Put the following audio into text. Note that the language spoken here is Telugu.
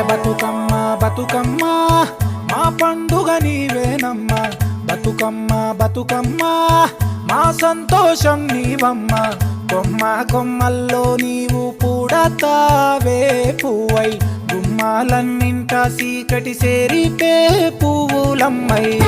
బతుకమ్మ బతుకమ్మ మా పండుగ నీవేనమ్మ, బతుకమ్మ బతుకమ్మ మా సంతోషం నీవమ్మ. కొమ్మ కొమ్మల్లో నీవు పూడతావే పువ్వై, గుమ్మాలన్నింట సీకటి సేరిపే పువ్వులమ్మై.